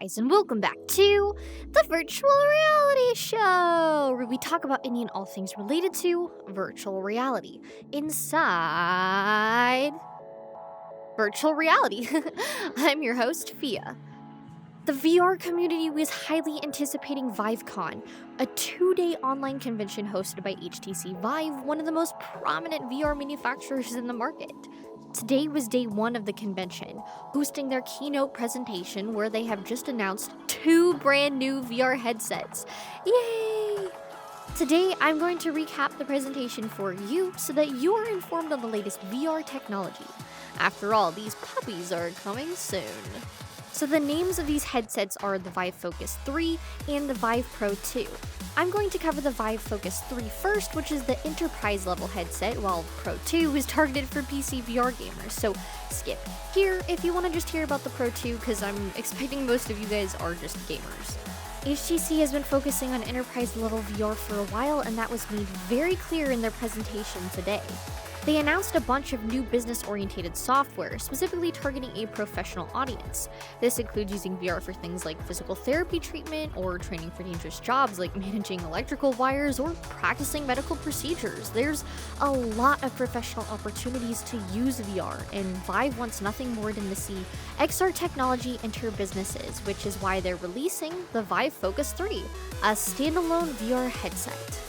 guys, and welcome back to the Virtual Reality Show, where we talk about any and all things related to virtual reality inside virtual reality. I'm your host, PHIA. The VR community was highly anticipating Vivecon, a 2-day online convention hosted by HTC Vive, one of the most prominent VR manufacturers in the market. Today was day 1 of the convention, hosting their keynote presentation where they have just announced 2 brand new VR headsets. Yay! Today, I'm going to recap the presentation for you so that you are informed on the latest VR technology. After all, these puppies are coming soon. So the names of these headsets are the Vive Focus 3 and the Vive Pro 2. I'm going to cover the Vive Focus 3 first, which is the enterprise level headset, while Pro 2 is targeted for PC VR gamers, so skip here if you want to just hear about the Pro 2, because I'm expecting most of you guys are just gamers. HTC has been focusing on enterprise level VR for a while, and that was made very clear in their presentation today. They announced a bunch of new business-oriented software, specifically targeting a professional audience. This includes using VR for things like physical therapy treatment, or training for dangerous jobs like managing electrical wires or practicing medical procedures. There's a lot of professional opportunities to use VR, and Vive wants nothing more than to see XR technology enter businesses, which is why they're releasing the Vive Focus 3, a standalone VR headset.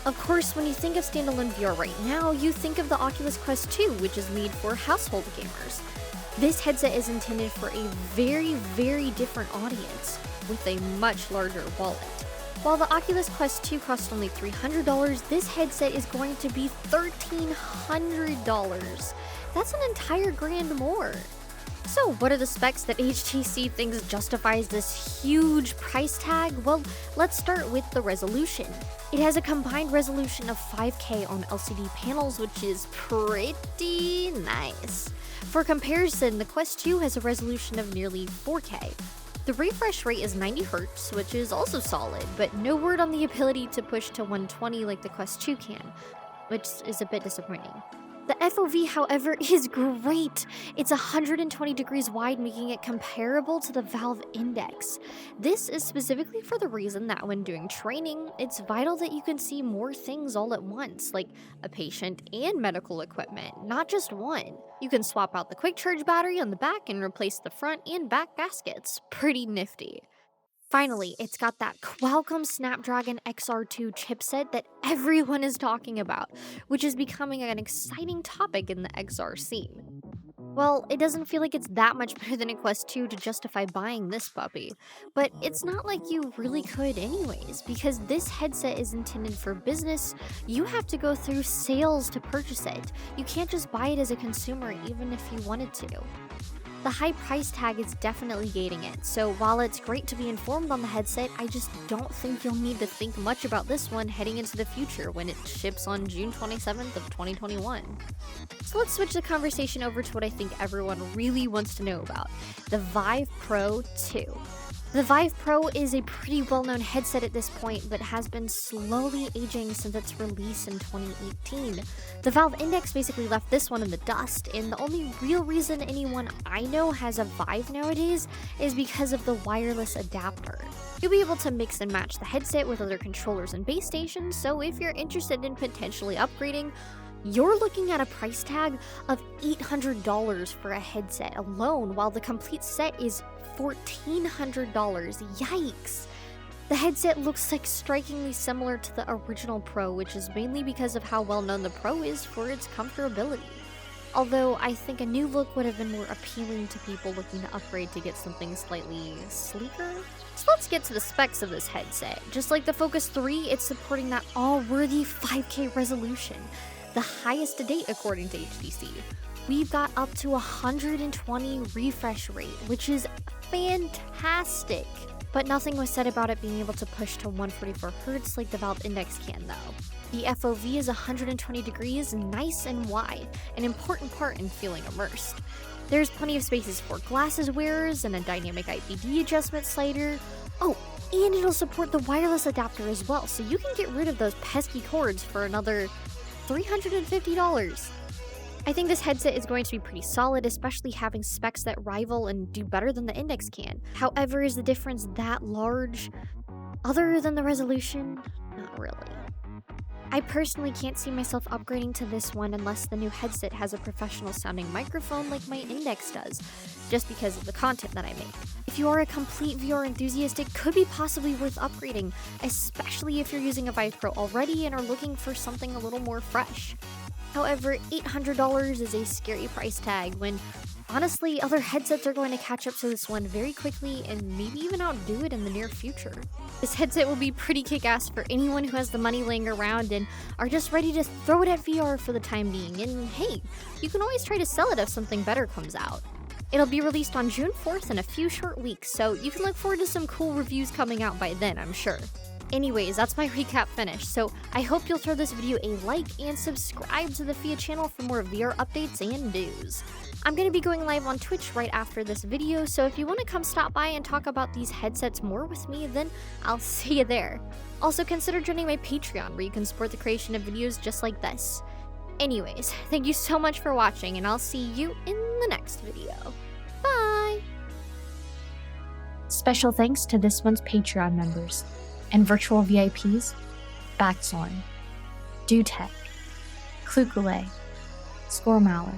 Of course, when you think of standalone VR right now, you think of the Oculus Quest 2, which is made for household gamers. This headset is intended for a very, very different audience, with a much larger wallet. While the Oculus Quest 2 costs only $300, this headset is going to be $1,300. That's an entire grand more. So what are the specs that HTC thinks justifies this huge price tag? Well, let's start with the resolution. It has a combined resolution of 5K on LCD panels, which is pretty nice. For comparison, the Quest 2 has a resolution of nearly 4K. The refresh rate is 90 Hz, which is also solid, but no word on the ability to push to 120 like the Quest 2 can, which is a bit disappointing. The FOV, however, is great. It's 120 degrees wide, making it comparable to the Valve Index. This is specifically for the reason that when doing training, it's vital that you can see more things all at once, like a patient and medical equipment, not just one. You can swap out the quick charge battery on the back and replace the front and back gaskets. Pretty nifty. Finally, it's got that Qualcomm Snapdragon XR2 chipset that everyone is talking about, which is becoming an exciting topic in the XR scene. Well, it doesn't feel like it's that much better than a Quest 2 to justify buying this puppy, but it's not like you really could anyways, because this headset is intended for business. You have to go through sales to purchase it. You can't just buy it as a consumer even if you wanted to. The high price tag is definitely gating it, so while it's great to be informed on the headset, I just don't think you'll need to think much about this one heading into the future when it ships on June 27th of 2021. So let's switch the conversation over to what I think everyone really wants to know about, the Vive Pro 2. The Vive Pro is a pretty well-known headset at this point, but has been slowly aging since its release in 2018. The Valve Index basically left this one in the dust, and the only real reason anyone I know has a Vive nowadays is because of the wireless adapter. You'll be able to mix and match the headset with other controllers and base stations, so if you're interested in potentially upgrading, you're looking at a price tag of $800 for a headset alone, while the complete set is $1,400. Yikes! The headset looks like strikingly similar to the original Pro, which is mainly because of how well known the Pro is for its comfortability. Although I think a new look would have been more appealing to people looking to upgrade to get something slightly sleeker. So let's get to the specs of this headset. Just like the Focus 3, it's supporting that all-worthy 5K resolution, the highest to date according to HTC. We've got up to 120 refresh rate, which is fantastic. But nothing was said about it being able to push to 144 Hz like the Valve Index can though. The FOV is 120 degrees, nice and wide, an important part in feeling immersed. There's plenty of spaces for glasses wearers and a dynamic IPD adjustment slider. Oh, and it'll support the wireless adapter as well, so you can get rid of those pesky cords for another $350. I think this headset is going to be pretty solid, especially having specs that rival and do better than the Index can. However, is the difference that large? Other than the resolution? Not really. I personally can't see myself upgrading to this one unless the new headset has a professional sounding microphone like my Index does, just because of the content that I make. If you are a complete VR enthusiast, it could be possibly worth upgrading, especially if you're using a Vive Pro already and are looking for something a little more fresh. However, $800 is a scary price tag when, honestly, other headsets are going to catch up to this one very quickly and maybe even outdo it in the near future. This headset will be pretty kick-ass for anyone who has the money laying around and are just ready to throw it at VR for the time being, and hey, you can always try to sell it if something better comes out. It'll be released on June 4th in a few short weeks, so you can look forward to some cool reviews coming out by then, I'm sure. Anyways, that's my recap finished, so I hope you'll throw this video a like and subscribe to the PHIA channel for more VR updates and news. I'm going to be going live on Twitch right after this video, so if you want to come stop by and talk about these headsets more with me, then I'll see you there. Also, consider joining my Patreon, where you can support the creation of videos just like this. Anyways, thank you so much for watching, and I'll see you in the next video. Bye! Special thanks to this month's Patreon members and virtual VIPs, Baxorn, Dutech, Klukule, Skormaler,